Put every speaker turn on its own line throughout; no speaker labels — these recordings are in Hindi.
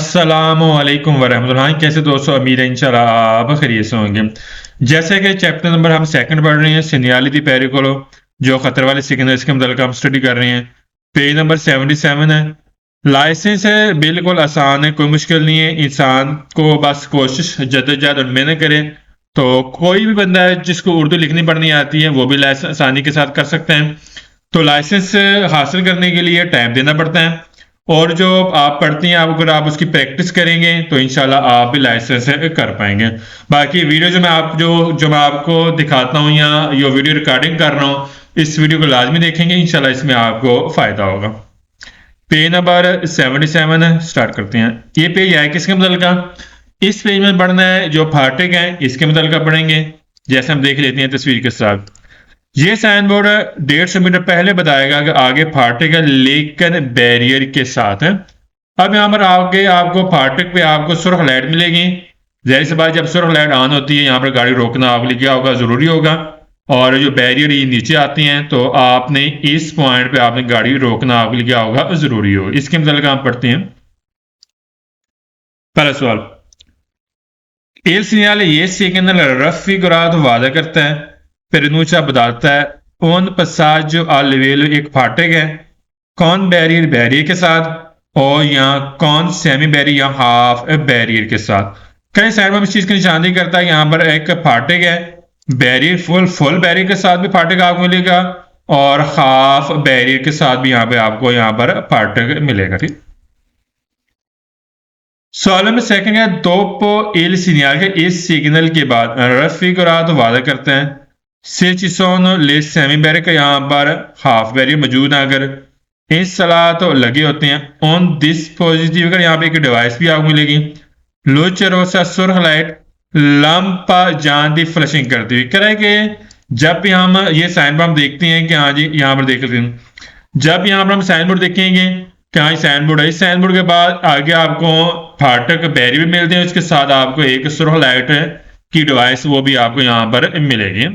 अस्सलामुअलैकुम वरहमतुल्लाह। कैसे दोस्तों, उम्मीद है इंशाल्लाह आप खैरियत से होंगे। जैसे कि चैप्टर नंबर हम सेकंड पढ़ रहे हैं सिग्नल दी पेरिकोलो, जो खतरे वाले सिग्नल, इसके मतलब हम स्टडी कर रहे हैं। पेज नंबर 77 है। लाइसेंस है, बिल्कुल आसान है, कोई मुश्किल नहीं है। इंसान को बस कोशिश जद्दोजहद और मेहनत करें तो कोई भी बंदा है जिसको उर्दू लिखनी पढ़नी आती है वो भी लाइसेंस आसानी के साथ कर सकते हैं। तो लाइसेंस हासिल करने के लिए टाइम देना पड़ता है, और जो आप पढ़ती हैं, अगर आप उसकी प्रैक्टिस करेंगे तो इंशाल्लाह आप भी लाइसेंस कर पाएंगे। बाकी वीडियो जो मैं आपको दिखाता हूँ या ये वीडियो रिकॉर्डिंग कर रहा हूँ, इस वीडियो को लाजमी देखेंगे, इंशाल्लाह इसमें आपको फायदा होगा। पेज नंबर 77 है, स्टार्ट करते हैं। ये पेज है किसके मतलब का? इस पेज में पढ़ना है जो फाटक है इसके मतलब का पढ़ेंगे। जैसे हम देख लेते हैं तस्वीर के साथ, ये साइन बोर्ड 150 मीटर पहले बताएगा कि आगे फाटक है लेकिन बैरियर के साथ है। अब यहाँ पर आगे आपको फाटक पे आपको सुर्ख लाइट मिलेगी। जैसे सी बात, जब सुर्ख लाइट ऑन होती है यहाँ पर गाड़ी रोकना आपके लिए क्या होगा, जरूरी होगा। और जो बैरियर ये नीचे आती हैं तो आपने इस पॉइंट पे आपने गाड़ी रोकना आपके लिए क्या होगा, जरूरी होगा। इसके मतलब आप पढ़ते हैं। पहला सवाल, एल सिग्नल ये सिग्नल रफ figurato वादा करता है, प्रनूचा बताता है उन passaggio a livello एक फाटक है, कौन बैरियर बैरियर के साथ, और यहाँ कौन सेमी बैरियर या हाफ बैरियर के साथ। कई साइड में इस चीज की निशानी करता है। यहाँ पर एक फाटक है, बैरियर फुल बैरियर के साथ भी फाटक आपको मिलेगा, और हाफ बैरियर के साथ भी यहाँ पे आपको यहाँ पर फाटक मिलेगा। ठीक, सवाल में सेकंड है, दोपो एल सिग्नल के इस सिग्नल के बाद रफ figurato वादा करते हैं, से ci sono le semi barrier का यहाँ पर हाफ बैरियर मौजूद है। अगर इस सलाह तो लगे होते हैं ऑन दिस पॉजिटिव, अगर यहाँ पे एक डिवाइस भी आपको मिलेगी। लुच रोसा सुर्ख लाइट लंपा जान दी फ्लशिंग करती हुई करें कि जब भी हम ये साइन बोर्ड हम देखते हैं कि हाँ जी, यहाँ पर देख लेते हैं, जब यहाँ पर हम साइन बोर्ड देखेंगे कि हाँ साइन बोर्ड है, इस साइन बोर्ड के बाद आगे आपको फाटक बैरियर भी मिलते हैं, उसके साथ आपको एक सुर्ख लाइट की डिवाइस वो भी आपको यहाँ पर मिलेगी।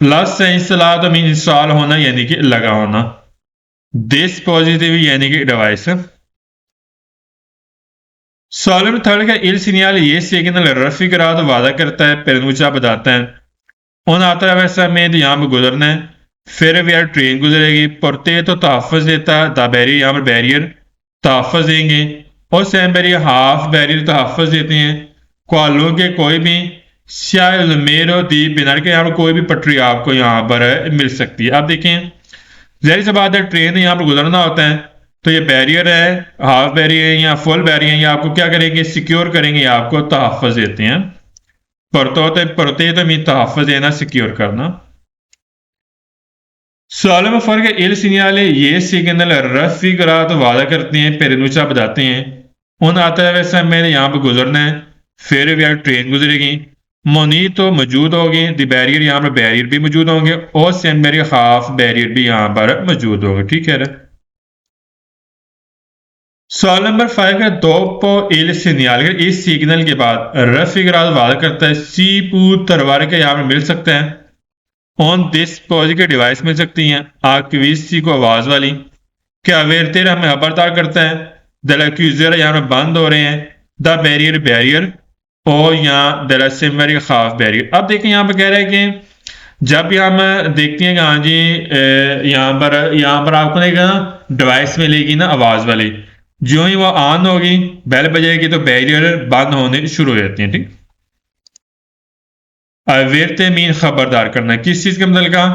प्लस से इंस्टॉल तो मीन इंस्टॉल होना यानी कि लगा होना, दिस पॉजिटिव यानी कि डिवाइस। सॉलिड थर्ड का इल सिग्नल ये सिग्नल रफी करा तो वादा करता है, पेरनूचा बताता है उन आता है वैसा में तो यहाँ पर गुजरना है, फिर भी यार ट्रेन गुजरेगी। पुरते तो तहफ़्फ़ुज़ देता है, द बैरियर यहाँ पर बैरियर तहफ़्फ़ुज़ देंगे, और सेम बैरियर हाफ बैरियर तहफ़्फ़ुज़ देते हैं। क्वालों के कोई भी शायद मेरो दी बिनार के यहाँ पर कोई भी पटरी आपको यहाँ पर मिल सकती है। आप देखें, जहरी सी बात है, ट्रेन यहाँ पर गुजरना होता है तो ये बैरियर है, हाफ बैरियर या फुल बैरियर, ये आपको क्या करेंगे, सिक्योर करेंगे, आपको तहफ़्फ़ुज़ देते हैं। परते तो मीन तहफ़्फ़ुज़ देना, सिक्योर करना। सवालों में फर्क है, एल सिग्नल ये सिग्नल रफ figurato वादा करते हैं, पेरनूचा बताते हैं उन आता है वैसा मैंने यहाँ पर गुजरना है, फिर भी यार ट्रेन गुजरेगी। मोनी तो मौजूद होगी, द बैरियर यहाँ पर बैरियर भी मौजूद होंगे, और सेम बैरियर हाफ बैरियर भी यहाँ पर मौजूद होंगे। ठीक है। सवाल नंबर 5 है, दोपो एल सिग्नल इस सिग्नल के बाद रफ figurato वादा करता है, सी पू तरवार के यहाँ पर मिल सकते हैं, ऑन दिस पॉजिटिव डिवाइस मिल सकती हैं, आक्विसी को आवाज वाली। क्या वेरतेर हमें खबरदार करता है, दलक्यूजर यहाँ में बंद हो रहे हैं, द बैरियर बैरियर, और यहाँ दलसिमरी हाफ बैरियर। अब देखिए यहाँ पर कह रहे हैं कि जब भी हम देखते हैं कि हाँ जी यहाँ पर आपको देखा डिवाइस मिलेगी ना आवाज वाली, जो ही वो ऑन होगी बेल बजेगी तो बैरियर बंद होने शुरू हो जाती है। ठीक, वेरते मीन खबरदार करना, किस चीज के मतलब का,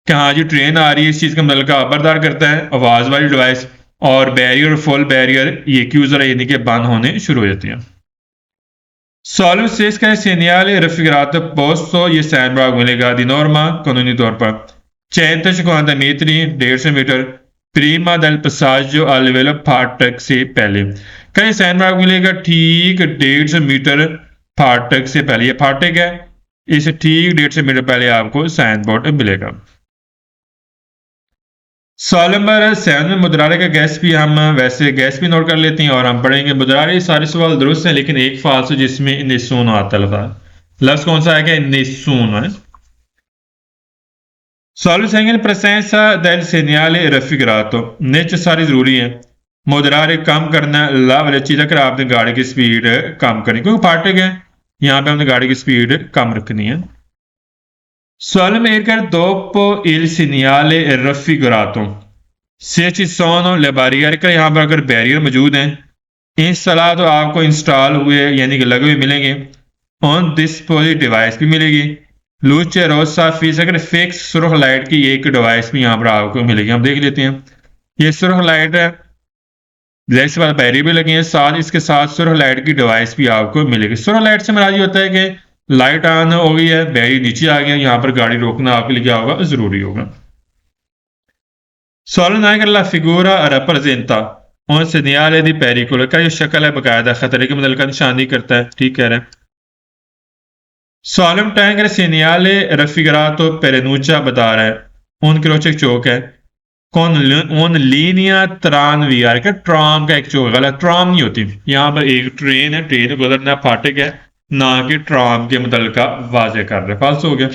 कि हाँ जी ट्रेन आ रही है, इस चीज का मतलब का खबरदार करता है आवाज वाली डिवाइस, और बैरियर फुल बैरियर ये क्यूजर यानी कि बंद होने शुरू हो जाती है। सॉल्व सेस का सेनियल रफिगरात पोस्टो ये साइन बाग मिलेगा दी नॉर्मा कानूनी तौर पर 150 मीटर 150 मीटर प्रीमा दल पसाजो अलवेलो फाटक से पहले। कहीं साइन बाग मिलेगा ठीक 150 मीटर फाटक से पहले, ये फाटक है, इसे ठीक 150 मीटर पहले आपको साइन बोर्ड मिलेगा। सवाल नंबर 7 में मुद्रारे का गैस भी हम वैसे गैस भी नोट कर लेते हैं और हम पढ़ेंगे। मुद्रारे सारे सवाल दुरुस्त हैं लेकिन एक फाल्स जिसमें निसून आता लफ्ज कौन सा है, निसून है। सवाल second, presenza del segnale raffigurato necessari जरूरी है, मुदरार कम करना, ला वाले चीज़ अगर आपने गाड़ी की स्पीड कम करनी, क्योंकि फाटक है, यहाँ पे हमने गाड़ी की स्पीड कम रखनी है। Solo dopo il segnale raffigurato, se ci sono le barriere, का यहाँ पर अगर बैरियर मौजूद हैं, इंस्टॉल तो आपको इंस्टॉल हुए यानी कि लगे हुए मिलेंगे, ऑन डिस्पोजिट डिवाइस भी मिलेगी, लूचे रोसा फीस अगर फिक्स सुरख लाइट की एक डिवाइस भी यहाँ पर आपको मिलेगी। हम देख लेते हैं, ये सुरख लाइट है, जैसे बाद बैरियर भी लगे हैं, साथ इसके साथ सुरख लाइट की डिवाइस भी आपको मिलेगी। सुरख लाइट से मेरा ये होता है कि लाइट ऑन हो गई है, बैरियर नीचे आ गया, यहाँ पर गाड़ी रोकना आपके लिए क्या होगा, जरूरी होगा। Solena che la figura rappresenta un segnale di pericolo, का ये शक्ल है बकायदा खतरे के मतलब का निशानी करता है, ठीक कह रहे हैं। Solemn tank segnale raffigurato per बता रहा है, उन क्रोचे चौक है, कौन उन लीनिया tranviaria का ट्राम का एक चौक, गलत, ट्राम नहीं होती, यहाँ पर एक ट्रेन है, ट्रेन गुजरना फाटक है, ना कि ट्राम के मतलब का वाजे कर रहे, फाल्स हो गया।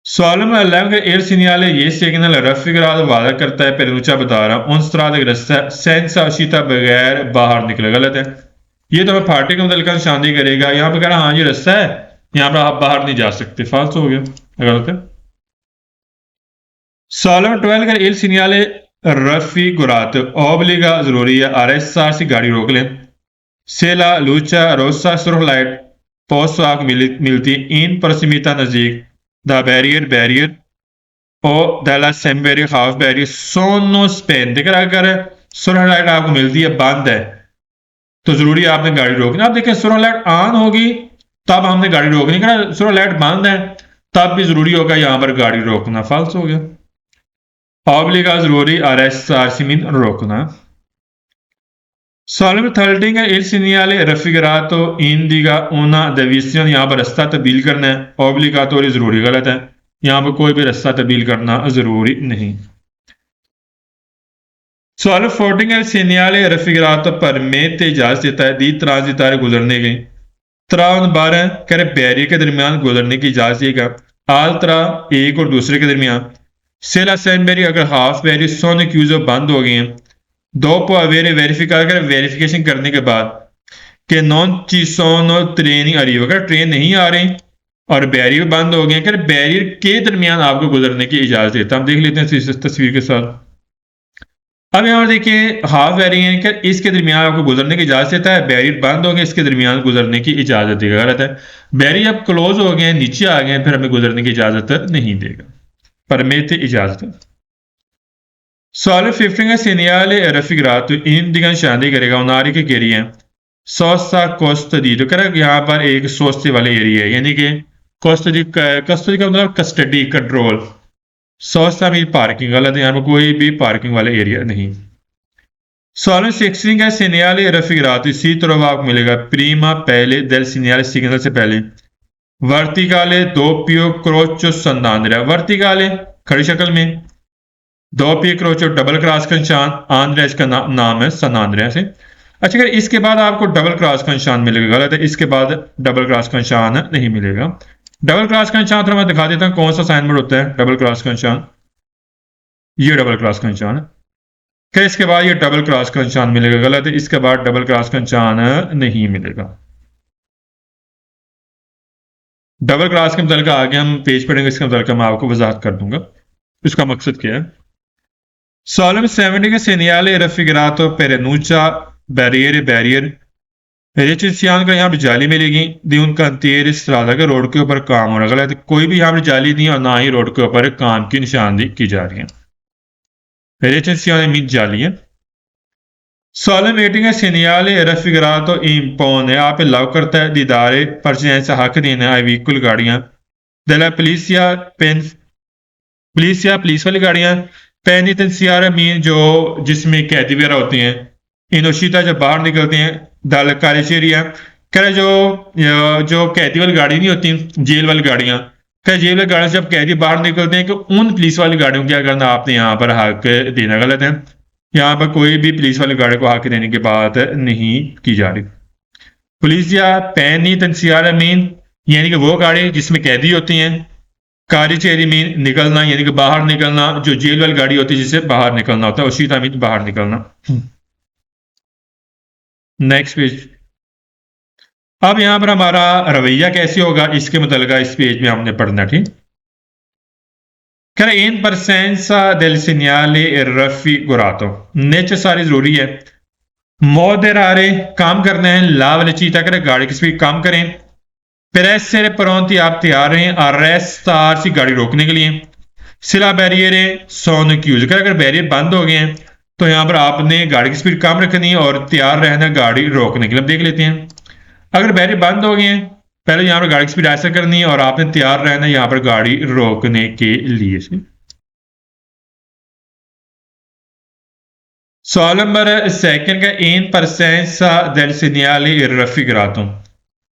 Solomon all'epoca il segnale ये सिग्नल raffigurato वादा करता है, पेरूचा बता रहा हूं, उन strada che resta senza uscita बगैर बाहर निकले, गलत है, ये तो मैं फाटे का मतलब का निशानी करेगा, यहाँ पे कह रहा हाँ ये रास्ता है, यहाँ पर आप बाहर नहीं जा सकते, फाल्स हो गया, गलत है। Solomon 12 का il segnale raffigurato obbliga जरूरी है, arrestarsi गाड़ी रोक लें, se la luce rossa सुरख लाइट posso आपको मिलती इन prossimità नजदीक, the barrier o della semberi half barrier sono spente, अगर सुरख लाइट आपको मिलती है बंद है तो जरूरी है आपने गाड़ी रोकनी। आप देखें सुरख लाइट ऑन होगी तब हमने गाड़ी रोकनी, सुरख लाइट बंद है तब भी जरूरी होगा यहाँ पर गाड़ी रोकना, फाल्स हो गया। obbliga जरूरी, arrestarsi मीन रोकना। Solomon 13 का il segnale raffigurato indica una deviazione, यहाँ पर रास्ता तब्दील करना है, obbligatori जरूरी, गलत है, यहाँ पर कोई भी रास्ता तब्दील करना जरूरी नहीं। Solomon 14 का segnale raffigurato permette इजाजत देता है दी ट्रांजिटारे गुजरने की, त्रान 12 करे बैरियर के दरमियान गुजरने की इजाजत देगा, आल्त्रा एक और दूसरे के दरमियान, सेला सैनबेरी अगर हाफ बैरियर सोने क्यूजो बंद हो गए हैं, दो पो अवेरे वेरिफिकेशन करने के बाद कि नॉन चीसोनो ट्रेन आ रही होगा, ट्रेन नहीं आ रही और बैरियर बंद हो गए, अगर बैरियर के दरमियान आपको गुजरने की इजाजत देता, हम देख लेते हैं इस तस्वीर के साथ। अब यहाँ देखिए हाफ बैरियर है, इसके दरमियान आपको गुजरने की इजाजत देता है, बैरियर बंद हो गए, इसके दरमियान गुजरने की इजाजत देगा, गलत है, बैरियर अब क्लोज हो गए, नीचे आ गए, फिर हमें गुजरने की इजाजत नहीं देगा, परमेते इजाजत। Solomon 15 का segnale raffigurato indica शादी करेगा उनारी के एरिया सोस्ता कोस्टडी, तो करेगा यहाँ पर एक सोस्ते वाले एरिया है, यानी कि कोस्टडी का मतलब कस्टडी, कंट्रोल, सोस्ता मीन पार्किंग, गलत है, यहाँ पर कोई भी पार्किंग वाला एरिया नहीं। Solomon 16 का segnale raffigurato इसी तरह आपको मिलेगा प्रीमा पहले del segnale सिग्नल से पहले, वर्टिकाले दोपियो क्रोचो संदांद्रा, वर्टिकाले खड़ी शक्ल में, दो पी क्रोचो डबल क्रॉस का निशान, आंद्रा इसका नाम है, सन आंद्रा से। अच्छा अगर इसके बाद आपको डबल क्रॉस का निशान मिलेगा, गलत है, इसके बाद डबल क्रॉस का निशान नहीं मिलेगा। डबल क्रॉस का निशान तो मैं दिखा देता हूं कौन सा असाइनमेंट होता है डबल क्रॉस का निशान, ये डबल क्रॉस का निशान है, फिर इसके बाद ये डबल क्रॉस का निशान मिलेगा, गलत है, इसके बाद डबल क्रॉस का निशान नहीं मिलेगा। डबल क्रॉस के मतलब आगे हम पेज पढ़ेंगे, इसका मतलब मैं आपको वजाहत कर दूंगा इसका मकसद क्या है। Solomon 70 के segnale raffigurato perennuccia बैरियर रेचिसियान का यहाँ पर जाली मिलेगी दी उनका अंतियर स्ट्रादा के रोड के ऊपर काम हो रहा है, कोई भी यहाँ पर जाली नहीं और ना ही रोड के ऊपर काम की निशानदी की जा रही है, रेचिसियान मीन जाली है। Solomon 18 का segnale raffigurato impone, आप लव करता है दीदारे परचेंस हक देना है व्हीकल गाड़ियां, दला पुलिस वाली गाड़ियां, पेनिटेंशियारा मीन जो जिसमें कैदी वगैरह होते हैं, इनोशिता जब बाहर निकलते हैं, दल कारेशेरिया कह जो कैदी वाली गाड़ी नहीं होती, जेल वाली गाड़ियां, क्या जेल वाली गाड़ियों से जब कैदी बाहर निकलते हैं कि उन पुलिस वाली गाड़ियों को क्या करना, आपने यहाँ पर हक देना, गलत है, यहाँ पर कोई भी पुलिस वाली गाड़ी को हक देने की बात नहीं की जा रही। पुलिस या पेनिटेंशियारा मीन यानी कि वो गाड़ी जिसमें कैदी होती हैं, कारी चेरी मीन निकलना, यानी कि बाहर निकलना, जो जेल वाली गाड़ी होती है जिससे बाहर निकलना होता है, उसी का मीन बाहर निकलना। Next page. अब यहां पर हमारा रवैया कैसे होगा इसके मुतल्लिक इस पेज में हमने पढ़ना, ठीक। in presenza del segnale raffigurato necessary जरूरी है। moderare काम करना है, ला वाली चीज तक गाड़ी की स्पीड कम करें। per essere pronti आप तैयार रहें, arrestar सी गाड़ी रोकने के लिए। सिला बैरियर सोन क्यूज, अगर बैरियर बंद हो गए हैं तो यहां पर आपने गाड़ी की स्पीड कम रखनी है और तैयार रहना गाड़ी रोकने के लिए। देख लेते हैं, अगर बैरियर बंद हो गए हैं, पहले यहां पर गाड़ी की स्पीड ऐसा करनी है और आपने तैयार रहना है यहां पर गाड़ी रोकने के लिए। सवाल नंबर सेकंड का in presenza del segnale raffigurato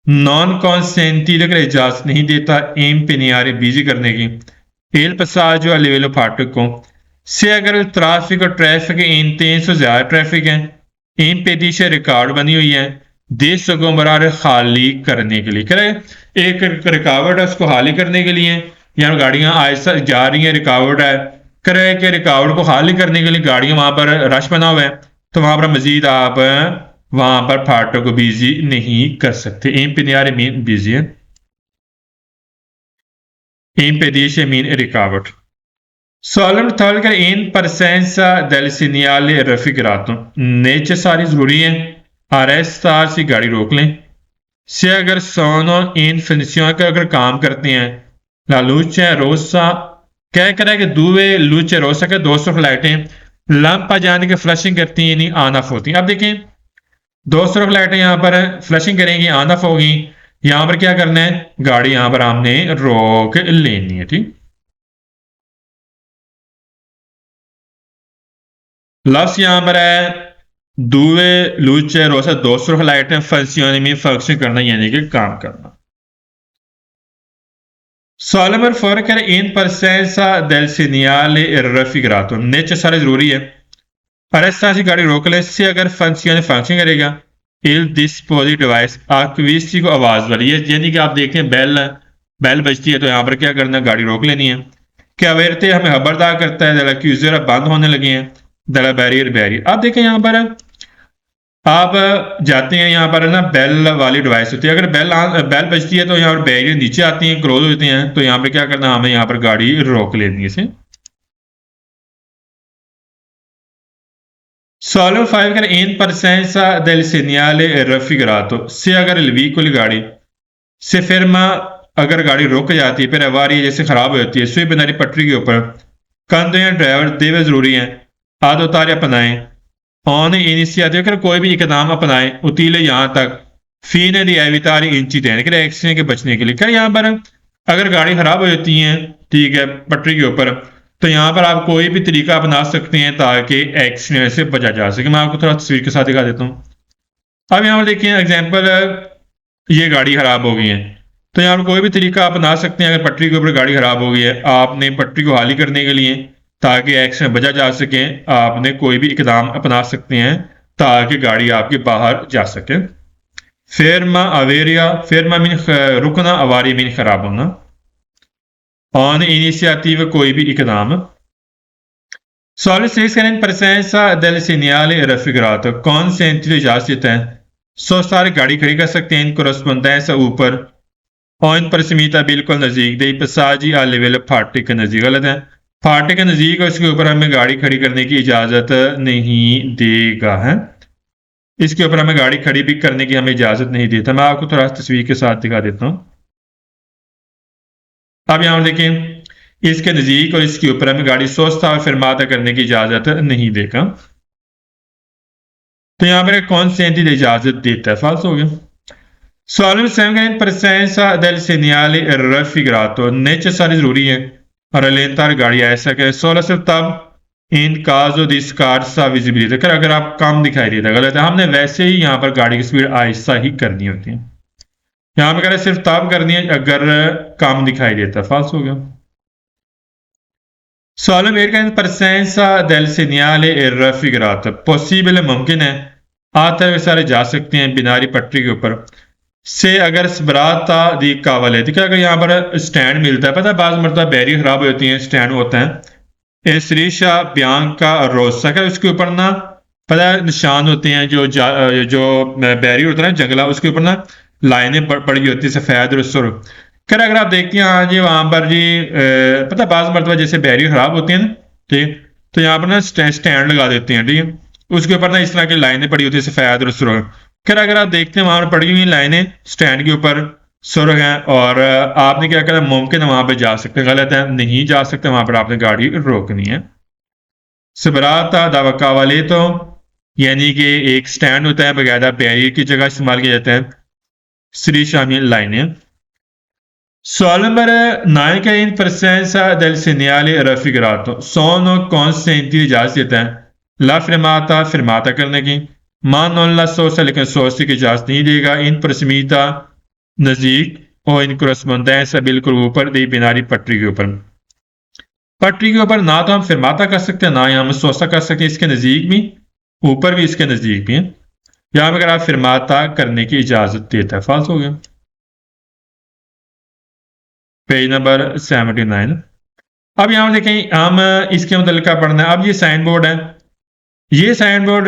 नॉन कॉन्सेंटिल का इजाजत नहीं देता impegnare बिजी करने की il passaggio a livello फाटक को से अगर ट्रैफिक और ट्रैफिक इंटेंस ज्यादा ट्रैफिक है impedisce रिकॉर्ड बनी हुई है देश को बराबर खाली करने के लिए, करें एक रिकावट है उसको खाली करने के लिए, यहाँ गाड़ियां आहिस्ता जा रही हैं, रिकावट है, करे कि रिकावट को खाली करने के लिए गाड़ियां वहां पर रश बना हुआ है तो वहां पर मजीद आप वहां पर फाटक को बिजी नहीं कर सकते। impegnare मीन बिजी है, impedisce मीन रिकावट। सॉल्व थर्ड का in presenza del segnale raffigurato necessary जरूरी है, arrestar सी गाड़ी रोक लें। से अगर sono in funzione का अगर काम करते हैं, la luce rossa क्या करा है कि दुवे लूचे रोसा के 200 लाइटें लंप आ जाने के फ्लशिंग करती हैं, यानी ऑन ऑफ होती हैं। अब देखें 200 लाइटें यहां पर फ्लशिंग करेंगी, ऑन ऑफ होगी, यहां पर क्या करना है, गाड़ी यहां पर हमने रोक लेनी है, ठीक। लफ्स यहां पर है दुवे लूचे रोसा 200 लाइटें फंक्शन करना यानी कि काम करना। सवाल नंबर 4 कह रहे in presenza del segnale raffigurato necessary जरूरी है, arresta सी गाड़ी रोक ले से अगर फंक्शन करेगा il dispositivo डिवाइस acquisti को आवाज वाली है, यानी कि आप देखते हैं बेल बजती है तो यहां पर क्या करना, गाड़ी रोक लेनी है। क्या वेरते हमें खबरदार करता है दला क्यूजर बंद होने लगे हैं, दला बैरियर। अब देखें यहां पर आप जाते हैं, यहाँ पर ना बेल वाली डिवाइस होती है, अगर बेल बजती है तो यहाँ पर बैरियर नीचे आती हैं, क्लोज होते हैं, तो यहाँ पर क्या करना, हमें यहाँ पर गाड़ी रोक लेनी है इसे। सॉल्व 5 का in presenza del segnale raffigurato से अगर व्हीकल गाड़ी से फिरमा अगर गाड़ी रुक जाती है, फिर अवारी जैसे खराब हो जाती है, सुई बनारी पटरी के ऊपर कंधे या ड्राइवर देवे जरूरी है, आदत उतारे अपनाएं ऑन इनिशिएटिव कर कोई भी इकदाम अपनाएं उतीले यहाँ तक फीन रियावितारी इंसिडेंट के एक्सीडेंट के बचने के लिए। कर यहाँ पर अगर गाड़ी खराब हो जाती है, ठीक है, पटरी के ऊपर, तो यहाँ पर आप कोई भी तरीका अपना सकते हैं ताकि एक्सीडेंट से बचा जा सके। मैं आपको थोड़ा तस्वीर के साथ दिखा देता हूँ। अब यहाँ पर देखिए एग्जाम्पल, ये गाड़ी खराब हो गई है तो यहाँ पर कोई भी तरीका अपना सकते हैं। अगर पटरी के ऊपर गाड़ी खराब हो गई है, आपने पटरी को खाली करने के लिए ताकि एक्सीडेंट बचा जा सके, आपने कोई भी इकदाम अपना सकते हैं ताकि गाड़ी आपके बाहर जा सके। फेरमा अवेरिया, फेरमा मीन रुकना, अवारी मीन खराब होना। ऑन इनिशिएटिव कोई भी इकदाम। Solid 6 in presenza del segnale raffigurato कौन से इजाजत है, सो सारे गाड़ी खड़ी कर सकते हैं इन कोरस्पोंडेंस ऊपर और इन पर समीता बिल्कुल नजदीक दे पसाजी आ लेवल फाटे के नजदीक, गलत है, फाटे के नजदीक और इसके ऊपर हमें गाड़ी खड़ी करने की इजाजत नहीं देगा है, इसके ऊपर हमें गाड़ी खड़ी भी करने की हमें इजाजत नहीं देता। मैं आपको थोड़ा तस्वीर के साथ दिखा देता हूं। अब यहां देखें इसके नजदीक और इसके ऊपर हमें गाड़ी सोचता और फिरमाता करने की इजाजत नहीं देगा, तो यहां पर कौन से इजाजत देता है, फाल्स हो गया। सवाल में 7 in presenza del segnale raffigurato necessary जरूरी है और अलेंतार गाड़ी ऐसा कि 16 सिर्फ तब इन काजो दी स्कारसा विजिबिलिटी कर अगर आप कम दिखाई देता, गलत है, हमने वैसे ही यहाँ पर गाड़ी की स्पीड आहिस्ता ही करनी होती है, यहाँ पर करें सिर्फ तब करनी है अगर कम दिखाई देता, फाल्स हो गया। सवाल में 8 in presenza del segnale raffigurato possible मुमकिन है आते हुए सारे जा सकते हैं बिनारी पटरी के ऊपर से अगर sbrata di cavale, देखिए अगर यहाँ पर स्टैंड मिलता है, पता है बाज़ मरतबा बैरियर खराब हो जाती हैं, स्टैंड होता है एसरीशा बियांका और रोसा का, उसके ऊपर ना पता है निशान होते हैं, जो बैरियर होता है ना जंगला, उसके ऊपर ना लाइनें पड़ी होती है सफ़ेद और सुर कर। अगर आप देखते हैं हाँ जी वहाँ पर जी पता है बाज़ मरतबा जैसे बैरियर खराब होती हैं ना, ठीक, तो यहाँ पर ना स्टैंड लगा देते हैं, ठीक है, उसके ऊपर ना इस तरह की लाइनें पड़ी होती है सफ़ेद और सुर। फिर अगर आप देखते हैं वहां पर पड़ी हुई लाइनें स्टैंड के ऊपर सुरख हैं, और आपने क्या करा, मुमकिन है वहां पर जा सकते हैं, गलत है, नहीं जा सकते, वहां पर आपने गाड़ी रोकनी है। सबराता दावका वाले तो यानी कि एक स्टैंड होता है, बकायदा बैरियर की जगह इस्तेमाल किया जाता है, श्री शामिल लाइनें। सवाल नंबर 9 का इन presenza del segnale raffigurato sono consenti इजाजत देता है ला फिरमाता फिरमाता करने की, मा नॉन ला सोसा लेकिन सोसी की इजाजत नहीं देगा, इन प्रसमीता नजदीक और इन corrispondenza बिल्कुल ऊपर दी बिनारी पटरी के ऊपर। पटरी के ऊपर ना तो हम फिरमाता कर सकते हैं, ना ही हम सोसा कर सकते हैं, इसके नजदीक भी, ऊपर भी, इसके नजदीक भी है। यहां पर अगर आप फिरमाता करने की इजाजत देता है, फाल्स हो गया। Page number 79। अब यहाँ देखें हम इसके मतलब क्या पढ़ना है। अब ये साइन बोर्ड है, ये साइन बोर्ड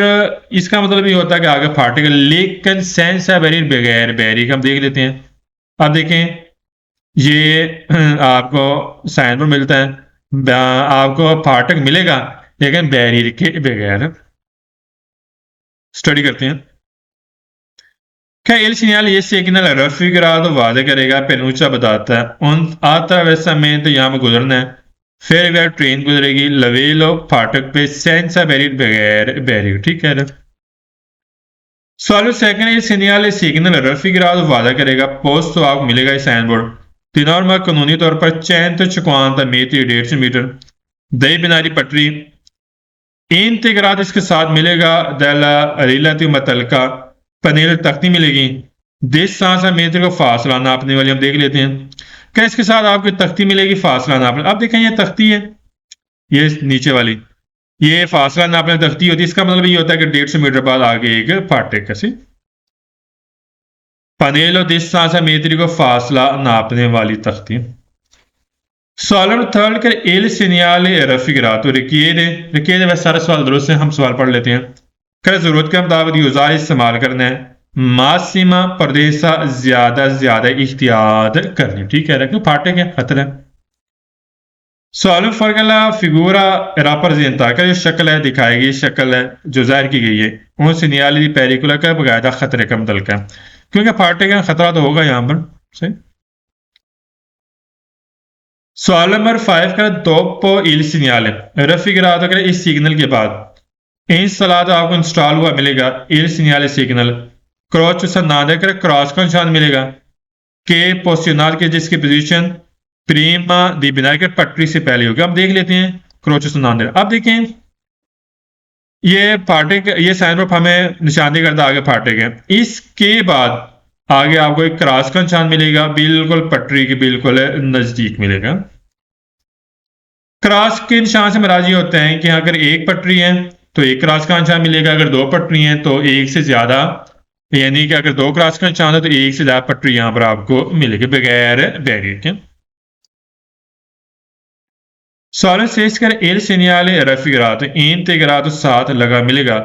इसका मतलब ये होता है कि आगे फाटेगा, लेकिन सेंस है बैरियर बगैर बैरियर हम देख लेते हैं। अब देखें ये आपको साइन बोर्ड मिलता है, आपको फाटक मिलेगा लेकिन बैरियर के बगैर। स्टडी करते हैं क्या एल सिग्नल सिग्नल raffigurato वादे करेगा, पेनूचा बताता है उन आता वैसा में तो यहाँ में गुजरना है, फिर वह ट्रेन गुजरेगी लवेलो फाटक पे सेंसा बैरियर बगैर बैरियर, ठीक है। सवाल सेकंड सिग्नल सिग्नल raffigurato वादा करेगा, पोस्ट तो आपको मिलेगा इस साइन बोर्ड तिनोरमा कानूनी तौर पर 150 मीटर 150 मीटर दही बिनारी पटरी इंतगरात इसके साथ मिलेगा दला रिलाती मतलका पनीर तख्ती मिलेगी, देश सांसा मीटर को फासला नापने वाली हम देख लेते हैं। क्या इसके साथ आपको तख्ती मिलेगी फासला नापने, अब देखें ये तख्ती है, ये नीचे वाली ये फासला नापने तख्ती होती है, इसका मतलब ये होता है कि 150 मीटर बाद आगे एक फाटक कैसे पनेलो देश सांसा मीटर को फासला नापने वाली तख्ती। सवाल थर्ड कर एल सिनियाले raffigurato रिकिएरे वह सारा सवाल दुरुस्त है, हम सवाल पढ़ लेते हैं। कर जरूरत के मुताबिक औजार इस्तेमाल करना है, मासीमा प्रदेशा ज्यादा ज्यादा एहतियात करनी, ठीक है, क्यों फाटे के खतरा है। सवाल फर्गला फिगूरा रापरजेंटा का जो शक्ल है दिखाई गई शक्ल है जो जाहिर की गई है उन सिनियाली पेरिकुला का बकायदा खतरे का मुतल का, क्योंकि फाटे का खतरा तो होगा यहाँ पर सही। सवाल नंबर 5 का दोपो इल सिग्नल raffigurato कर इस सिग्नल के बाद इंस्टॉलातो आपको इंस्टॉल हुआ मिलेगा इल सिग्नल सिग्नल क्रॉस नादे कर क्रॉस का निशान मिलेगा के पोजिशनर के जिसकी पोजीशन प्रीमा दी बिना के पटरी से पहले होगी। अब देख लेते हैं क्रॉस नादे। अब देखें ये फाटे ये साइन बोर्ड हमें निशानी करता आगे फाटे के, इसके बाद आगे आपको एक क्रॉस का निशान मिलेगा, बिल्कुल पटरी के बिल्कुल नजदीक मिलेगा। क्रॉस के निशान से मराजी होते हैं कि अगर एक पटरी है तो एक क्रॉस का निशान मिलेगा, अगर दो पटरी हैं तो एक से ज्यादा, यानी कि अगर दो क्रॉस का निशान है तो एक से ज्यादा पटरी यहां पर आपको मिलेगी बगैर बैरियर के। सवाल से कर एल सिनियाले raffigurato इंतगरातो साथ लगा मिलेगा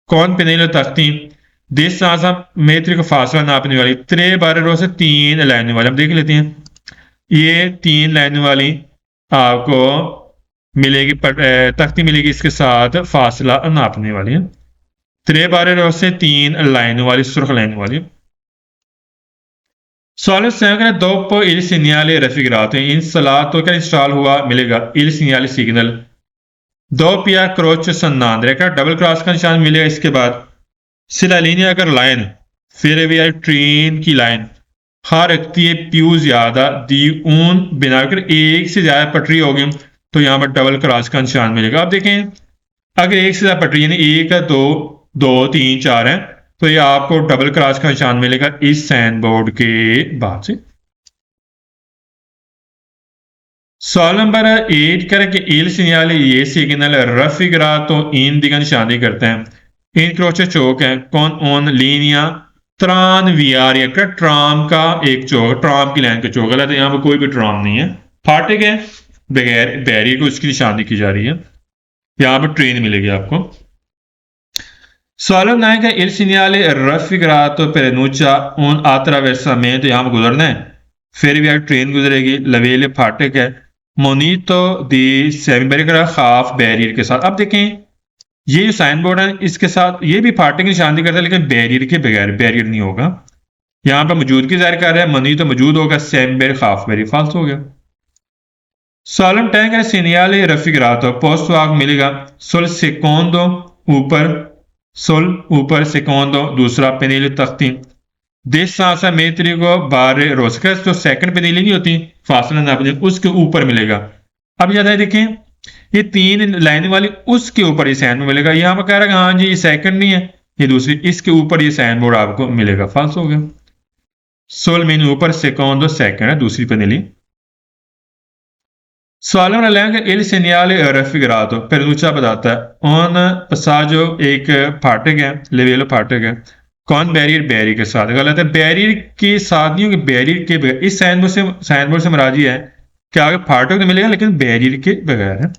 कौन पेनेलो तख्ती देश सासा मेत्री को फासला नापने वाली 3 रो से 3 लाइन वाली हम देख लेते हैं। ये 3 लाइन वाली आपको मिलेगी, तख्ती मिलेगी, इसके साथ फासला नापने वाली है 3 रो से 3 लाइन वाली सुर्ख लाइन वाली। सवाल से दोपो il segnale raffigurato installato का इंस्टॉल हुआ मिलेगा il segnale सिग्नल दोपिया क्रोच सन्नांद्रे का डबल क्रॉस का निशान मिलेगा, इसके बाद सिला लीनिया कर लाइन फिर भी ट्रेन की लाइन हर रखती है प्यू ज्यादा दी ऊन बिना कर एक से ज्यादा पटरी होगी तो यहाँ पर डबल क्रॉस का निशान मिलेगा। अब देखें अगर एक से ज्यादा पटरी यानी 1 2 2 3 4 है तो ये आपको डबल क्रॉस का निशान मिलेगा इस साइन बोर्ड के बाद से। सवाल नंबर 8 करें कि il segnale ये सिग्नल raffigurato इन दिशा निशानी करते हैं इन क्रोचे चौक है कौन ऑन लीनिया त्रान वीआर का ट्राम का एक चौक, ट्राम की लाइन का चौक गलत है, यहाँ पर कोई भी ट्राम नहीं है। फाटक है बगैर बैरियर को, उसकी निशानी की जा रही है। यहाँ पर ट्रेन मिलेगी आपको। सवाल बनाए कि il segnale raffigurato per enuncia un attraversamento, यहाँ पर गुजरना है, फिर भी ट्रेन गुजरेगी। लवेले फाटक है मोनीतो दी सेमी हाफ बैरियर के साथ। अब देखें ये जो साइन बोर्ड है इसके साथ ये भी फाटक की निशानी करता है, लेकिन बैरियर के बगैर, बैरियर नहीं होगा। यहाँ पर मौजूदगी जाहिर कर रहा है, मनी तो मौजूद होगा, सेमी हाफ बैरियर फाल्स हो गया। सॉलम टैंक है सीनियाले रफिगरातो पोस्ट वाक मिलेगा सुल सेकोंडो ऊपर, सुल ऊपर सेकोंडो दूसरा पेनीले तख्ती देश सासा मेत्री को बारे रोस्का, जो सेकंड पेनीली नहीं होती फासला नापने, उसके ऊपर मिलेगा। अब याद है देखें ये तीन लाइन वाली उसके ऊपर ये साइन बोर्ड मिलेगा। यहाँ पर कह रहा है हाँ जी ये सेकंड नहीं है, ये दूसरी, इसके ऊपर ये साइन बोर्ड आपको मिलेगा, फाल्स हो गया। सोल मीन ऊपर सेकोंडो सेकंड है दूसरी पेनीली। सवाल number 11 il segnale raffigurato pernuccia बताता है ऑन पसाजो एक फाटक है, लेवेलो फाटक है, कौन बैरियर, बैरियर के साथ गलत है, बैरियर के साथ नहीं होगी, बैरियर के बगैर। इस साइन बोर्ड से मराजी है कि आगे फाटक तो मिलेगा लेकिन बैरियर के बगैर है।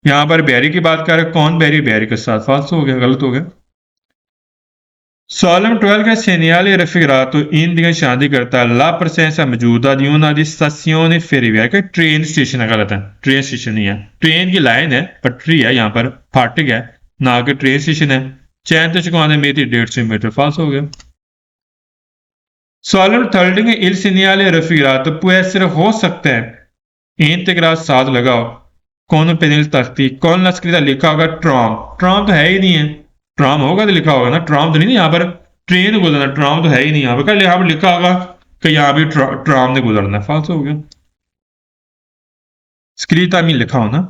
यहाँ पर बैरियर की बात कर रहे हैं, कौन बैरियर, बैरियर के साथ, फाल्स हो गया, गलत हो गया। सवाल नंबर 12 का segnale raffigurato indica शादी करता है ला presenza मौजूदा di una di stazione ferroviaria का ट्रेन स्टेशन है, गलत है, ट्रेन स्टेशन नहीं है, ट्रेन की लाइन है, पटरी है, यहाँ पर फाटक है ना कि ट्रेन स्टेशन है। चैन तो चुकाने में 150 मीटर, फाल्स हो गया। सवाल नंबर 13 का il segnale raffigurato può essere हो सकता है इंतग्रा साथ लगाओ कौन पेनिल तख्ती, कौन ना स्क्रीन लिखा होगा ट्राम, ट्राम तो है ही नहीं है, ट्राम होगा तो लिखा होगा ना, ट्राम तो नहीं, यहाँ पर ट्रेन गुजरना, ट्राम तो है ही नहीं, यहाँ पर यहाँ पर लिखा होगा कि यहाँ भी ट्राम ने गुजरना, फाल्स हो गया, स्क्रीता में लिखा हो ना।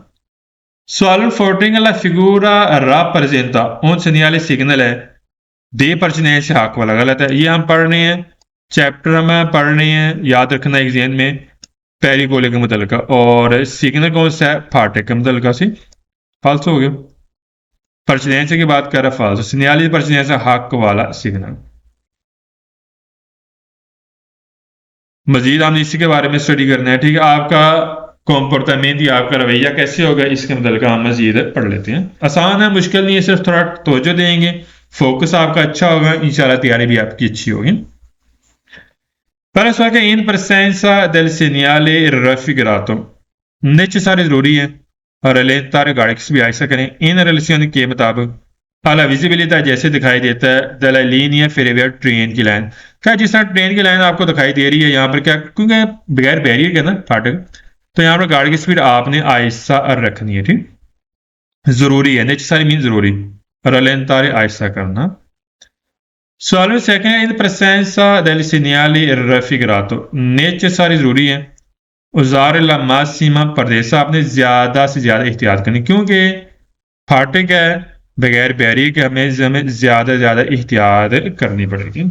सवाल 14 la figura rappresenta un segnale signal है दे परचने से हक वाला, गलत है, ये हम पढ़ रहे हैं चैप्टर में, पढ़ रहे हैं, याद रखना एग्जाम में पेरिकोले के मुतलका, और सिग्नल कौन सा है, फाटक के मुतलका से, फाल्स हो गया। परचनेंस की बात कर रहा है, फाल्स, सिग्नल परचनेंस हक वाला सिग्नल। मजीद हमने इसी के बारे में स्टडी करना है, ठीक है, आपका कॉम्पोर्टामेंट या आपका रवैया कैसे होगा इसके मतलब हम मजीद पढ़ लेते हैं। आसान है, मुश्किल नहीं है, सिर्फ थोड़ा तवज्जो देंगे, फोकस आपका अच्छा होगा, इंशाल्लाह तैयारी भी आपकी अच्छी होगी। पहला सवाल है इन presenza del segnale raffigurato necessary जरूरी है और रेलेंटारे गाड़िक्स भी ऐसा करें इन रिलेशन के मुताबिक अला विजिबिलिटी जैसे दिखाई देता है दला लीनियर फेरियर ट्रेन की लाइन, क्या जिस तरह ट्रेन की लाइन आपको दिखाई दे रही है यहाँ पर, क्या क्योंकि बगैर बैरियर के ना फाटक, तो यहाँ पर गाड़ी की स्पीड आपने आहिस्ता रखनी है, ठीक, जरूरी है, नेसेसरी मीन जरूरी, रेलेंटारे आहिस्ता करना। सवाल में second in presenza del segnale raffigurato necessary जरूरी है उजार ला मासिमा परदेसा, आपने ज्यादा से ज्यादा एहतियात करनी, क्योंकि फाटक है बगैर बैरियर के, हमें ज्यादा से ज्यादा एहतियात करनी पड़ेगी।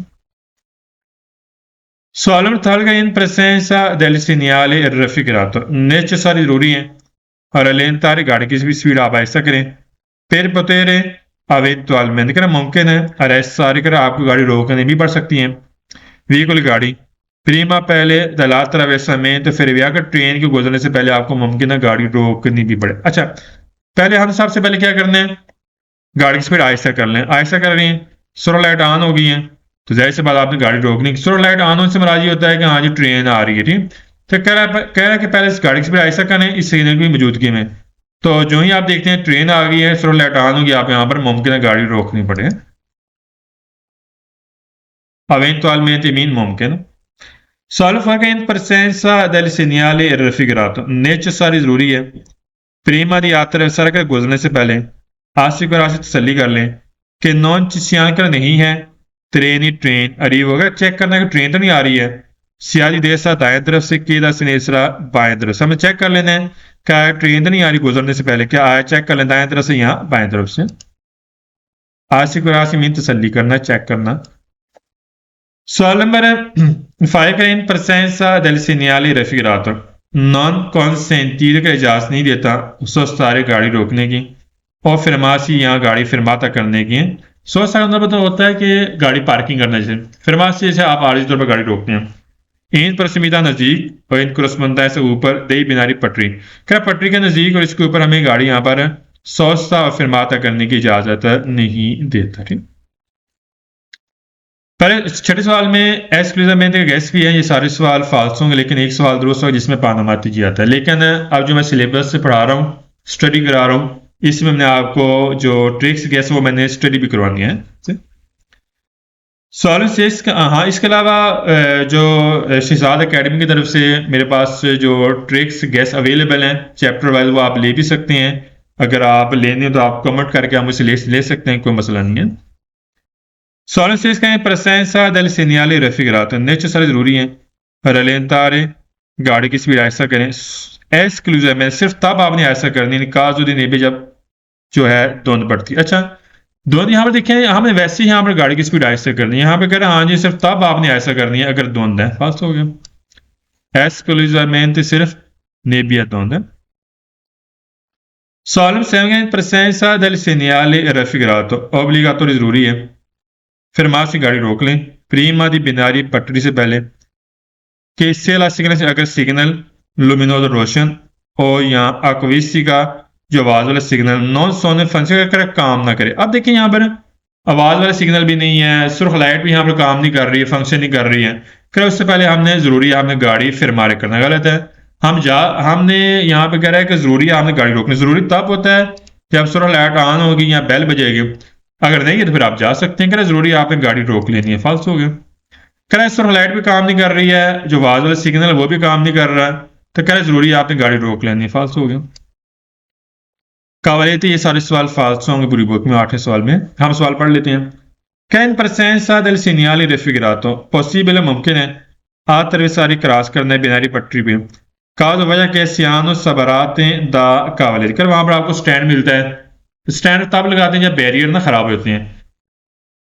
सवाल नंबर 3 का इन presenza del segnale raffigurato necessary जरूरी है और रेलेंटारे गाड़ी की स्पीड आप ऐसा करें, फिर पोतेरे अवेंचुअलमेंट कहना मुमकिन है अरेस्ट सारी कर आपकी गाड़ी रोकने भी पड़ सकती है, व्हीकल गाड़ी प्रीमा पहले दलात में, तो फिर व्या ट्रेन के गुजरने से पहले आपको मुमकिन है गाड़ी रोकनी भी पड़े। अच्छा पहले हम सबसे पहले क्या करना है, गाड़ी की स्पीड आहिस्ता कर लें, आहिस्ता कर रहे हैं, सुर लाइट ऑन हो गई है, तो जाहिर सी बात आपने गाड़ी रोकनी, सुर लाइट ऑन होने से मराजी होता है कि हाँ जी ट्रेन आ रही है, ठीक, तो कह रहा है कि पहले इस गाड़ी की स्पीड आहिस्ता करें इस सिग्नल की मौजूदगी में, तो जो ही आप देखते हैं ट्रेन आ गई है, सुर लाइट ऑन होगी, आप यहाँ पर मुमकिन है गाड़ी रोकनी पड़े, eventualmente मीन मुमकिन। सॉल्व फर्क इन presenza del segnale raffigurato necessary जरूरी है प्रीमा दी यात्रा सर के गुजरने से पहले आशिक और आशिक तसल्ली कर लें कि नॉन चिसियांकर नहीं है ट्रेन अरीब होगा, चेक करना कि ट्रेन तो नहीं आ रही है, सियादी देर साथ दाएं तरफ से कीदा सिनेसरा बाएं तरफ से, हमें चेक कर लेना है क्या ट्रेन तो नहीं आ रही गुजरने से पहले, क्या आया चेक कर लें दाएं तरफ से, यहाँ बाएं तरफ से, आशिक और आशिक मीन तसल्ली करना, चेक करना। सवाल नंबर 5 का इन presenza del segnale raffigurato नॉन कॉन्सेंटीड का इजाजत नहीं देता सोस्तारे गाड़ी रोकने की और फिरमासी यहाँ गाड़ी फिरमाता करने की 100 का मतलब होता है कि गाड़ी पार्किंग करना, जैसे फरमास से आप आर्जी तौर पर गाड़ी रोकते हैं। इन प्रसमिता नज़दीक और इन क्रसमंदा से ऊपर दही बिनारी पटरी, क्या पटरी के नज़दीक और इसके ऊपर हमें गाड़ी यहाँ पर सोस्ता और फिरमाता करने की इजाज़त नहीं देता। ठीक, पर छठे सवाल में एक्सक्लूसिव में गैस भी है, ये सारे सवाल फाल्स होंगे, लेकिन एक सवाल दुरुस्त होगा जिसमें पानामा जी आता है। लेकिन अब जो मैं सिलेबस से पढ़ा रहा हूँ, स्टडी करा रहा हूँ, इसमें मैंने आपको जो ट्रिक्स गैस वो मैंने स्टडी भी करवानी है। सॉलिड सेस का, हाँ, इसके अलावा जो शहजाद एकेडमी की तरफ से मेरे पास जो ट्रिक्स गैस अवेलेबल हैं चैप्टर वाइज, वो आप ले भी सकते हैं। अगर आप लेने हो तो आप कमेंट करके हम उसे ले सकते हैं, कोई मसला नहीं है। सॉलिड सेस का presenza del segnale raffigurato natural जरूरी है। रलेंतारे गाड़ी की स्पीड ऐसा करें, एक्सक्लूसिव में सिर्फ तब आपने ऐसा करनी है काजुद्दीन नेबी जब जो है धुंध पड़ती है। अच्छा, धुंध यहाँ पर देखें, हमने वैसे ही यहाँ पर गाड़ी की स्पीड ऐसा करनी है, यहाँ पे कह रहे हैं हाँ जी सिर्फ तब आपने ऐसा करनी है अगर धुंध है, फास्ट हो गया। एक्सक्लूसिवमेंट सिर्फ नेबिया धुंध है। Solve 7% del segnale raffigurato obbligato जरूरी है। फिर माफ से गाड़ी रोक लें प्रीमा दी बिनारी पटरी से पहले कि इससे अला सिग्नल से अगर सिग्नल लुमिनोज रोशन और यहाँ अक्विसी का जो आवाज वाला सिग्नल नॉन सोने फंक्शन कर काम ना करे। अब देखिए यहाँ पर आवाज वाला सिग्नल भी नहीं है, सुर्ख लाइट भी यहाँ पर काम नहीं कर रही है, फंक्शन नहीं कर रही है, फिर उससे पहले हमने जरूरी है हमने गाड़ी फिर मारे करना, गलत है। हमने यहाँ पे कह रहा है कि जरूरी है हमने गाड़ी रोकनी, जरूरी तब होता है जब सुर्ख लाइट ऑन होगी या बेल बजेगी, अगर नहीं है तो फिर आप जा सकते हैं। कह रहे जरूरी है आपने गाड़ी रोक लेनी है, फाल्स हो गया। कह रहा है सुर्ख लाइट भी काम नहीं कर रही है, जो आवाज वाला सिग्नल है वो भी काम नहीं कर रहा है, तो कह रहे जरूरी है आपने गाड़ी रोक लेनी है, फाल्स हो गया। कावले थे ये सारे सवाल फाल्स होंगे पूरी बुक में। 8वें सवाल में हम सवाल पढ़ लेते हैं। Can presenza del segnale raffigurato possible मुमकिन है attraversare क्रॉस करना है बिनारी पटरी पे काज वजह के सियानो सबराते दा कावले कर, वहां पर आपको स्टैंड मिलता है, स्टैंड तब लगाते हैं जब बैरियर ना खराब होते हैं।